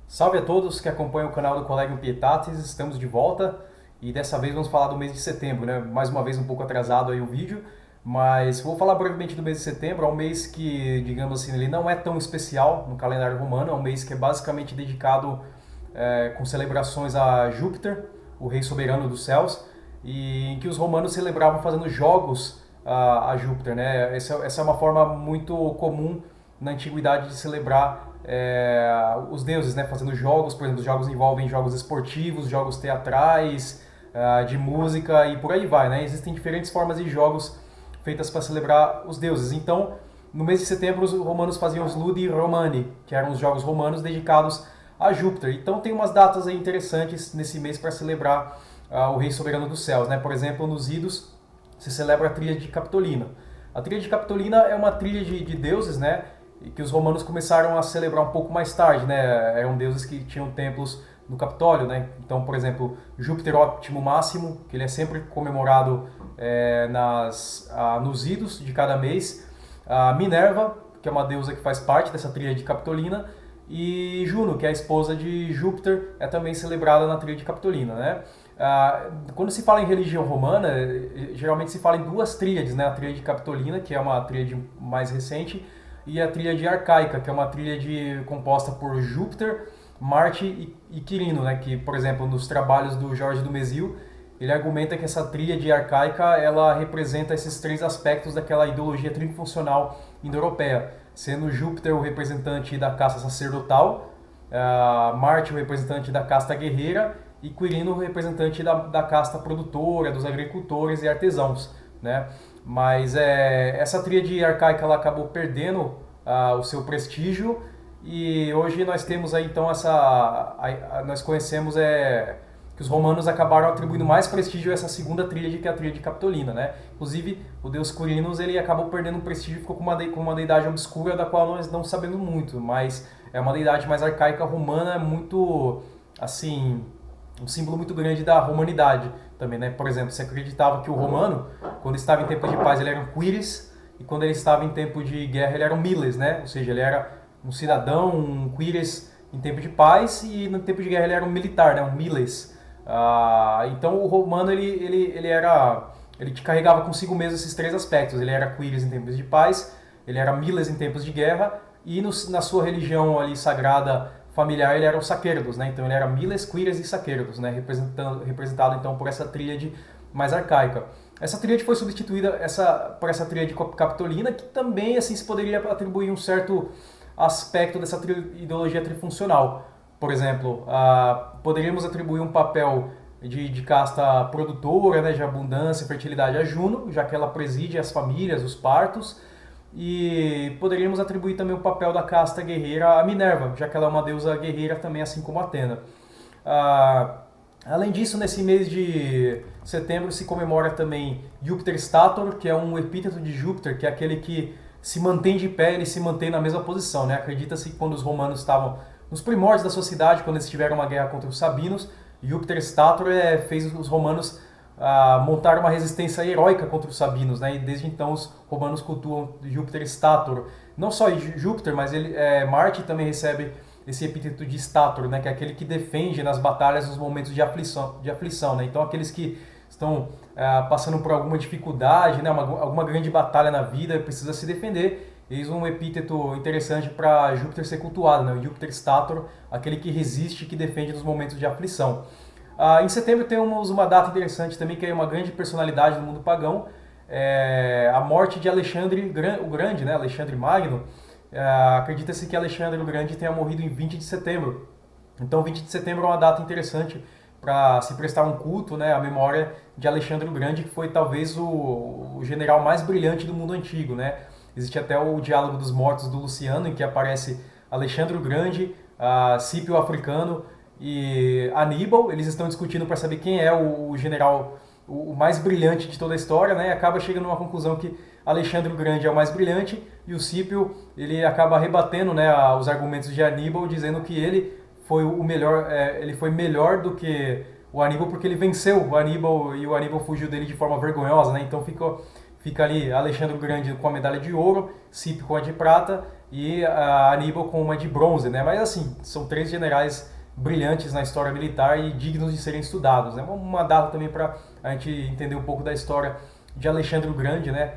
Salve a todos que acompanham o canal do Collegium Pietatis, estamos de volta e dessa vez vamos falar do mês de setembro, né? Mais uma vez um pouco atrasado aí o vídeo, mas vou falar brevemente do mês de setembro. É um mês que, digamos assim, ele não é tão especial no calendário romano, é um mês que é basicamente dedicado com celebrações a Júpiter, o rei soberano dos céus, e em que os romanos celebravam fazendo jogos a Júpiter, né? Essa é uma forma muito comum na antiguidade de celebrar os deuses, né? Fazendo jogos, por exemplo, os jogos envolvem jogos esportivos, jogos teatrais, de música e por aí vai, né? Existem diferentes formas de jogos feitas para celebrar os deuses. Então, no mês de setembro, os romanos faziam os Ludi Romani, que eram os jogos romanos dedicados a Júpiter. Então, tem umas datas aí interessantes nesse mês para celebrar o rei soberano dos céus, né? Por exemplo, nos Idos se celebra a Tríade Capitolina. A Tríade Capitolina é uma tríade de deuses, né? Que os romanos começaram a celebrar um pouco mais tarde, né? Eram deuses que tinham templos no Capitólio, né? Então, por exemplo, Júpiter Óptimo Máximo, que ele é sempre comemorado nos idos de cada mês. A Minerva, que é uma deusa que faz parte dessa tríade capitolina. E Juno, que é a esposa de Júpiter, é também celebrada na tríade capitolina, né? Quando se fala em religião romana, geralmente se fala em duas tríades, né? A tríade capitolina, que é uma tríade mais recente, e a tríade arcaica, que é uma tríade composta por Júpiter, Marte e Quirino, né? Que, por exemplo, nos trabalhos do Jorge Dumézil, ele argumenta que essa tríade arcaica ela representa esses três aspectos daquela ideologia trifuncional indo-europeia, sendo Júpiter o representante da casta sacerdotal, Marte o representante da casta guerreira e Quirino o representante da casta produtora, dos agricultores e artesãos, né? Mas essa tríade arcaica ela acabou perdendo o seu prestígio e hoje nós temos aí então nós conhecemos que os romanos acabaram atribuindo mais prestígio a essa segunda tríade, que é a tríade capitolina, né? Inclusive, o deus Quirinus ele acabou perdendo prestígio e ficou com uma deidade obscura da qual nós não sabemos muito, mas é uma deidade mais arcaica romana, muito, assim, um símbolo muito grande da romanidade também, né? Por exemplo, se acreditava que o romano, quando estava em tempo de paz, ele era um quiris, e quando ele estava em tempo de guerra, ele era um miles, né? Ou seja, ele era um cidadão, um quiris em tempo de paz, e no tempo de guerra ele era um militar, né? Um miles. Então o romano ele carregava consigo mesmo esses três aspectos. Ele era quiris em tempos de paz, ele era miles em tempos de guerra e na sua religião ali sagrada familiar ele era o sacerdos, né? Então ele era miles, quiris e sacerdos, né? Representado então por essa tríade mais arcaica. Essa tríade foi substituída por essa tríade capitolina, que também assim se poderia atribuir um certo aspecto dessa ideologia trifuncional. Por exemplo, poderíamos atribuir um papel de casta produtora, né, de abundância e fertilidade a Juno, já que ela preside as famílias, os partos. E poderíamos atribuir também o papel da casta guerreira a Minerva, já que ela é uma deusa guerreira também, assim como Atena. Além disso, nesse mês de setembro se comemora também Júpiter Stator, que é um epíteto de Júpiter, que é aquele que se mantém de pé, ele se mantém na mesma posição, né? Acredita-se que quando os romanos estavam nos primórdios da sua cidade, quando eles tiveram uma guerra contra os sabinos, Júpiter Stator fez os romanos montar uma resistência heróica contra os sabinos, né? E desde então os romanos cultuam Júpiter Stator. Não só Júpiter, mas Marte também recebe esse epíteto de Stator, né? Que é aquele que defende nas batalhas nos momentos de aflição, né? Então aqueles que estão passando por alguma dificuldade, né? Alguma grande batalha na vida, precisa se defender. Eis um epíteto interessante para Júpiter ser cultuado, né? O Júpiter Stator, aquele que resiste e que defende nos momentos de aflição. Em setembro temos uma data interessante também, que é uma grande personalidade do mundo pagão, a morte de Alexandre o Grande, né? Alexandre Magno. Acredita-se que Alexandre o Grande tenha morrido em 20 de setembro. Então 20 de setembro é uma data interessante para se prestar um culto, né, à memória de Alexandre o Grande, que foi talvez o general mais brilhante do mundo antigo, né? Existe até o Diálogo dos Mortos do Luciano, em que aparece Alexandre o Grande, Cípio o Africano e Aníbal. Eles estão discutindo para saber quem é o general o mais brilhante de toda a história, né? E acaba chegando a uma conclusão que Alexandre o Grande é o mais brilhante e o Cípio ele acaba rebatendo, né, os argumentos de Aníbal, dizendo que ele foi o melhor, ele foi melhor do que o Aníbal porque ele venceu o Aníbal e o Aníbal fugiu dele de forma vergonhosa, né? Então fica ali Alexandre o Grande com a medalha de ouro, Cípio com a de prata e a Aníbal com uma de bronze, né? Mas assim, são 3 generais brilhantes na história militar e dignos de serem estudados, né? Uma data também para a gente entender um pouco da história de Alexandre o Grande, né?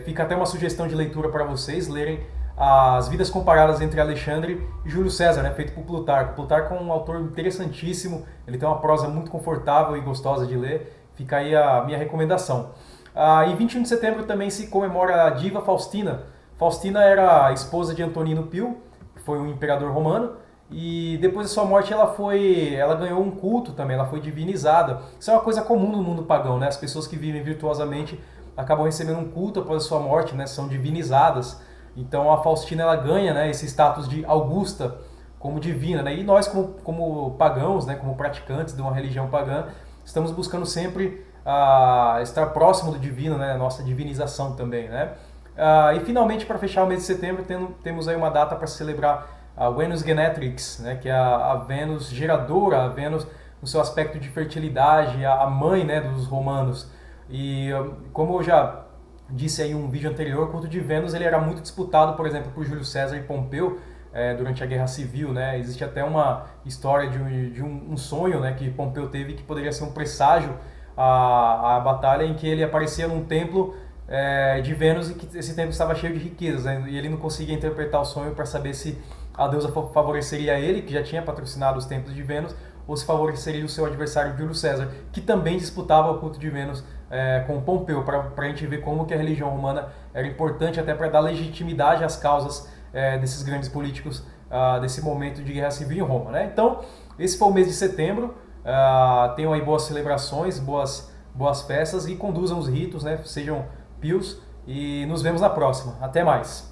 Fica até uma sugestão de leitura para vocês lerem as vidas comparadas entre Alexandre e Júlio César, né? Feito por Plutarco. Plutarco é um autor interessantíssimo, ele tem uma prosa muito confortável e gostosa de ler, fica aí a minha recomendação. Em 21 de setembro também se comemora a diva Faustina. Faustina era a esposa de Antonino Pio, que foi um imperador romano, e depois da sua morte ela ganhou um culto também, ela foi divinizada. Isso é uma coisa comum no mundo pagão, né? As pessoas que vivem virtuosamente acabam recebendo um culto após a sua morte, né? São divinizadas. Então a Faustina ela ganha, né, esse status de Augusta como divina, né? E nós como pagãos, né, como praticantes de uma religião pagã, estamos buscando sempre estar próximo do divino, né? A nossa divinização também, né? E finalmente, para fechar o mês de setembro, temos aí uma data para celebrar a Venus Genetrix, né? Que é a Vênus geradora, a Vênus no seu aspecto de fertilidade, a mãe, né, dos romanos. E como eu já disse aí em um vídeo anterior, o culto de Vênus ele era muito disputado, por exemplo, por Júlio César e Pompeu durante a Guerra Civil, né? Existe até uma história de um sonho, né, que Pompeu teve que poderia ser um presságio à batalha em que ele aparecia num templo de Vênus e que esse templo estava cheio de riquezas, né? E ele não conseguia interpretar o sonho para saber se a deusa favoreceria ele, que já tinha patrocinado os templos de Vênus, ou se favoreceria o seu adversário Júlio César, que também disputava o culto de Vênus com Pompeu, para a gente ver como que a religião romana era importante até para dar legitimidade às causas desses grandes políticos desse momento de guerra civil em Roma, né? Então, esse foi o mês de setembro. Tenham aí boas celebrações, boas festas e conduzam os ritos, né? Sejam pios e nos vemos na próxima. Até mais!